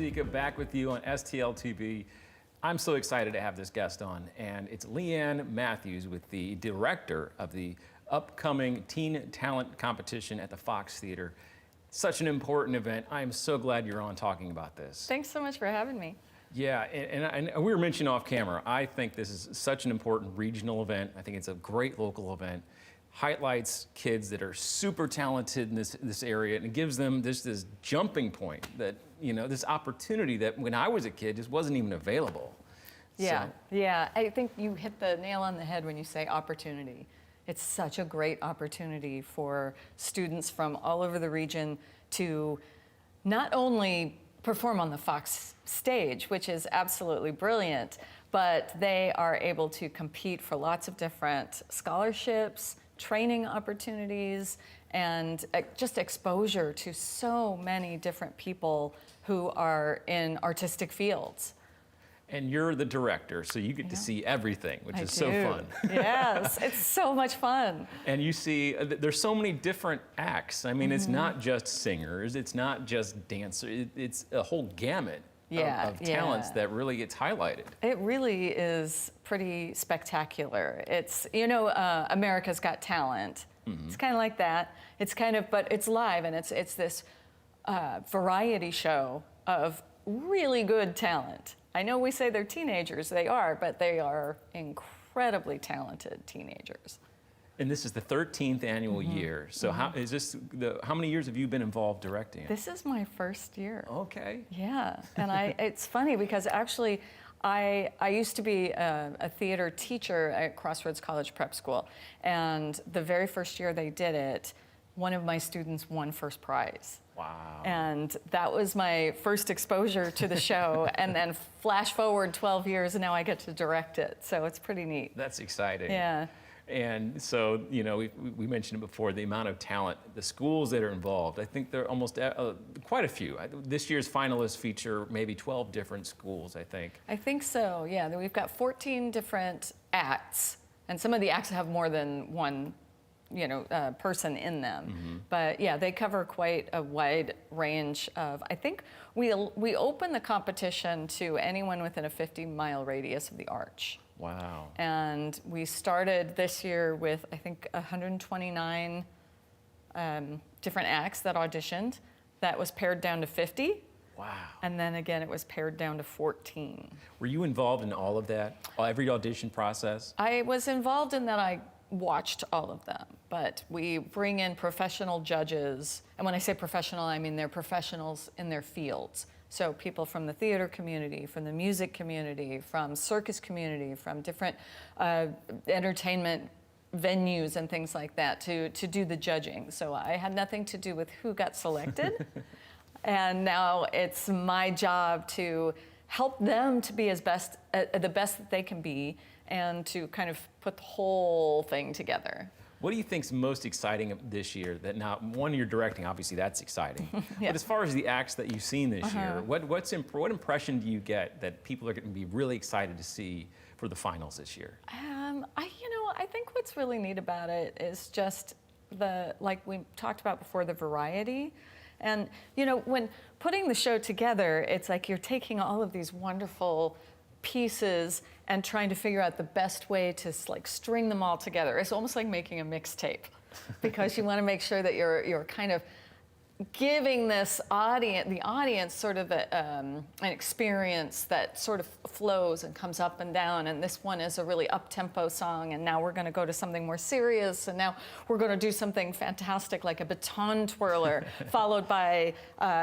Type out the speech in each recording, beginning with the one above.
Chica back with you on STL TV. I'm so excited to have this guest on, and it's Leanne Matthews, with the director of the upcoming Teen Talent Competition at the Fox Theater. Such an important event. I'm so glad you're on talking about this. Thanks so much for having me. Yeah, and we were mentioning off camera, I think this is such an important regional event. I think it's a great local event. Highlights kids that are super talented in this area, and it gives them this jumping point, that, you know, this opportunity that when I was a kid just wasn't even available. Yeah, So, yeah. I think you hit the nail on the head when you say opportunity. It's such a great opportunity for students from all over the region to not only perform on the Fox stage, which is absolutely brilliant, but they are able to compete for lots of different scholarships, training opportunities, and just exposure to so many different people who are in artistic fields. and you're the director, so you get to see everything, which is so fun. Yes, it's so much fun. And you see, there's so many different acts. I mean, it's not just singers, it's not just dancers, it's a whole gamut of talents that really gets highlighted. It really is pretty spectacular. It's, you know, America's Got Talent. It's kind of like that. It's kind of, but it's live, and it's this variety show of really good talent. I know we say they're teenagers, they are, but they are incredibly talented teenagers. And this is the 13th annual year. So how many years have you been involved directing it? This is my first year. Okay. Yeah, and it's funny because actually I used to be a theater teacher at Crossroads College Prep School, and the very first year they did it, one of my students won first prize. Wow. And that was my first exposure to the show, and then flash forward 12 years and now I get to direct it, so it's pretty neat. That's exciting. Yeah. And so, you know, we mentioned it before, the amount of talent, the schools that are involved. I think there are almost quite a few. This year's finalists feature maybe 12 different schools, I think. I think so, yeah. We've got 14 different acts, and some of the acts have more than one, you know, person in them. But yeah, they cover quite a wide range of, I think we open the competition to anyone within a 50-mile radius of the Arch. Wow. And we started this year with, I think, 129 different acts that auditioned. That was pared down to 50. Wow. And then again, it was pared down to 14. Were you involved in all of that, every audition process? I was involved in that. I watched all of them, but we bring in professional judges. And when I say professional, I mean they're professionals in their fields. So people from the theater community, from the music community, from circus community, from different entertainment venues and things like that to do the judging. So I had nothing to do with who got selected. And now it's my job to help them to be the best that they can be, and to kind of put the whole thing together. What do you think's most exciting this year? That now, one, you're directing, obviously that's exciting. Yeah. But as far as the acts that you've seen this year, what impression do you get that people are going to be really excited to see for the finals this year? I think what's really neat about it is just like we talked about before, the variety. And, you know, when putting the show together, it's like you're taking all of these wonderful pieces and trying to figure out the best way to like string them all together. It's almost like making a mixtape, because you want to make sure that you're kind of giving the audience sort of an experience that sort of flows and comes up and down. And this one is a really up-tempo song, and now we're going to go to something more serious, and now we're going to do something fantastic like a baton twirler, followed by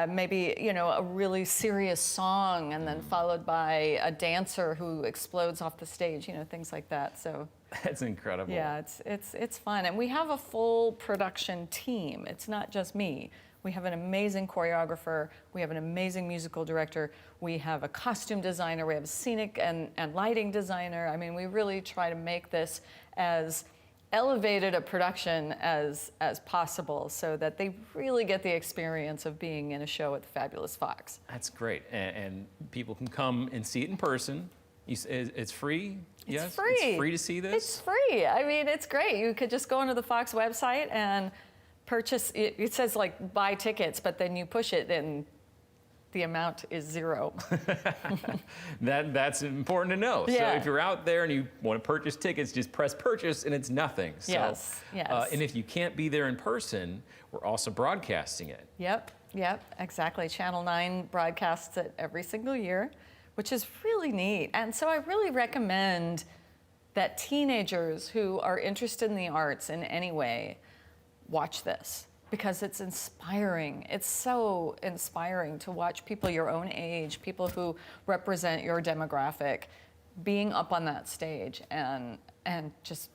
maybe, you know, a really serious song, and then followed by a dancer who explodes off the stage, you know, things like that. So that's incredible. yeah, it's fun, and we have a full production team. It's not just me. We have an amazing choreographer, we have an amazing musical director, we have a costume designer, we have a scenic and lighting designer. I mean, we really try to make this as elevated a production as possible, so that they really get the experience of being in a show at the Fabulous Fox. That's great, and people can come and see it in person. It's free? It's free. It's free to see this? It's free. I mean, it's great. You could just go onto the Fox website and purchase, it says like buy tickets, but then you push it and the amount is zero. That's important to know. Yeah. So if you're out there and you want to purchase tickets, just press purchase and it's nothing. So, Yes, yes. And if you can't be there in person, we're also broadcasting it. Yep, exactly. Channel 9 broadcasts it every single year, which is really neat. And so I really recommend that teenagers who are interested in the arts in any way watch this, because it's inspiring. It's so inspiring to watch people your own age, people who represent your demographic, being up on that stage and just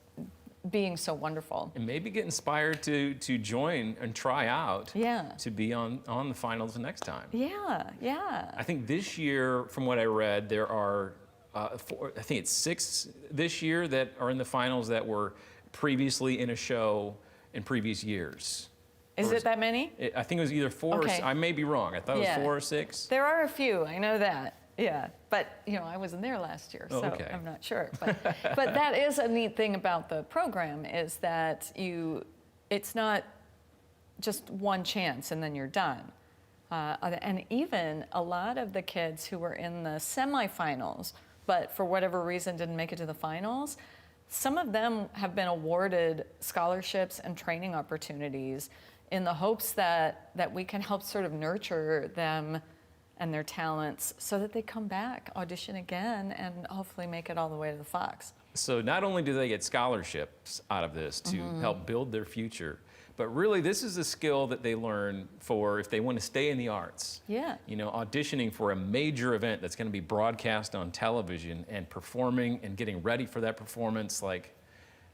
being so wonderful. And maybe get inspired to join and try out Yeah. to be on the finals the next time. Yeah. I think this year, from what I read, there are, I think it's 6 this year that are in the finals that were previously in a show in previous years. Is it that many? I think it was either 4 Okay. or I may be wrong. I thought it was Yeah. 4 or 6. There are a few, I know that. Yeah, but I wasn't there last year, so okay. I'm not sure. But that is a neat thing about the program, is that it's not just one chance and then you're done. And even a lot of the kids who were in the semifinals, but for whatever reason didn't make it to the finals, some of them have been awarded scholarships and training opportunities in the hopes that we can help sort of nurture them and their talents so that they come back, audition again, and hopefully make it all the way to the Fox. So not only do they get scholarships out of this to help build their future, but really this is a skill that they learn for if they want to stay in the arts. Yeah. Auditioning for a major event that's going to be broadcast on television and performing and getting ready for that performance,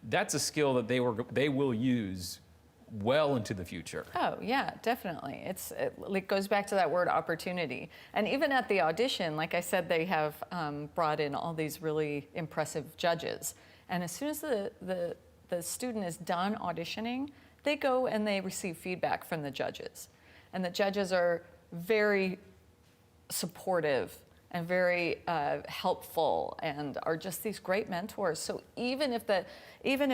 that's a skill that they will use well into the future. Oh, yeah, definitely. It goes back to that word opportunity. And even at the audition, like I said, they have brought in all these really impressive judges. And as soon as the student is done auditioning, they go and they receive feedback from the judges. And the judges are very supportive and very helpful and are just these great mentors. So even if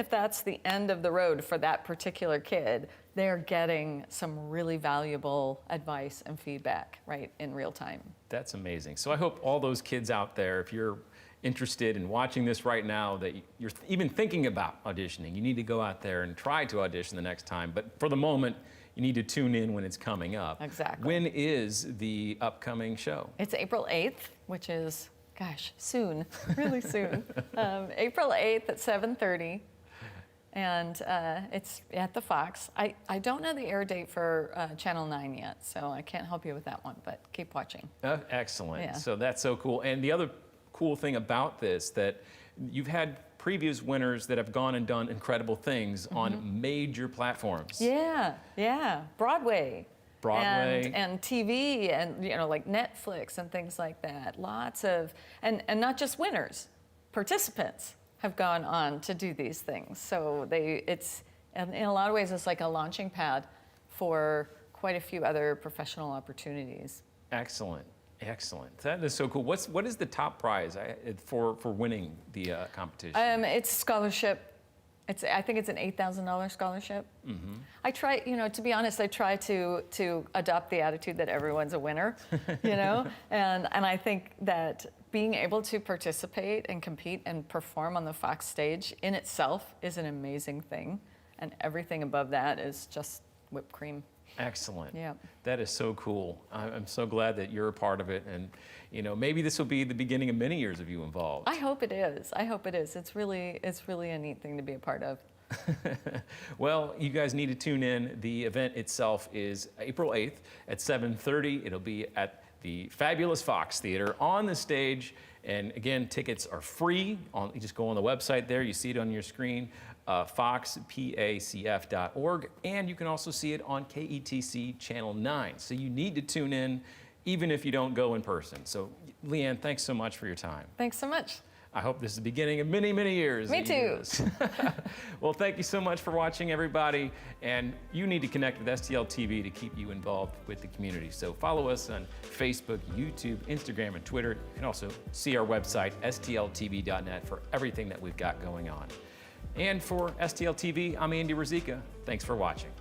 that's the end of the road for that particular kid, they're getting some really valuable advice and feedback right in real time. That's amazing. So I hope all those kids out there, if you're interested in watching this right now, that you're even thinking about auditioning, you need to go out there and try to audition the next time. But for the moment, you need to tune in when it's coming up. Exactly. When is the upcoming show? It's April 8th, which is, gosh, soon, really soon. April 8th at 7:30, and it's at the Fox. I don't know the air date for Channel 9 yet, so I can't help you with that one, but keep watching. Excellent. Yeah. So that's so cool. And the other cool thing about this, that you've had previous winners that have gone and done incredible things on major platforms. Yeah. Broadway. Broadway. And TV and, like Netflix and things like that. Lots of, and not just winners, participants have gone on to do these things. So in a lot of ways, it's like a launching pad for quite a few other professional opportunities. Excellent. That is so cool. What is the top prize for winning the competition? It's scholarship. I think it's an $8,000 scholarship. I try, to be honest, I try to adopt the attitude that everyone's a winner, and I think that being able to participate and compete and perform on the Fox stage in itself is an amazing thing, and everything above that is just whipped cream. Excellent. Yeah. That is so cool. I'm so glad that you're a part of it, and maybe this will be the beginning of many years of you involved. I hope it is. It's really a neat thing to be a part of. Well, you guys need to tune in. The event itself is April 8th at 7:30. It'll be at the fabulous Fox Theater on the stage. And again, tickets are free. You just go on the website there. You see it on your screen, foxpacf.org. And you can also see it on KETC Channel 9. So you need to tune in, even if you don't go in person. So, Leanne, thanks so much for your time. Tings so much. I hope this is the beginning of many, many years. Me too. Well, thank you so much for watching, everybody. And you need to connect with STL TV to keep you involved with the community. So follow us on Facebook, YouTube, Instagram, and Twitter. And also see our website, stltv.net, for everything that we've got going on. And for STL TV, I'm Andy Ruzicka. Thanks for watching.